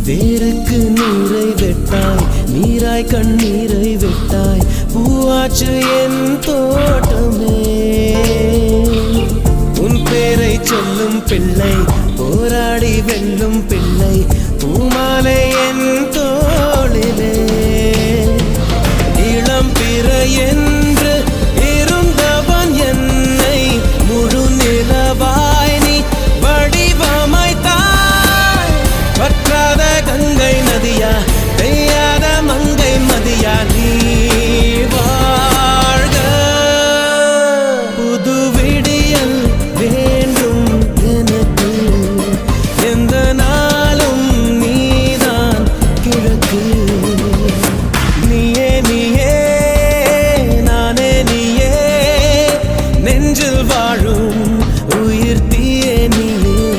வேருக்கு நீரை வெட்டாய், நீராய் கண்ணீரை வெட்டாய், பூவாச்சு என் தோட்டமே. உன் பேரை சொல்லும் பிள்ளை, போராடி வெல்லும் பிள்ளை, பூமாலை என் தோளிலே. இளம் பிற என்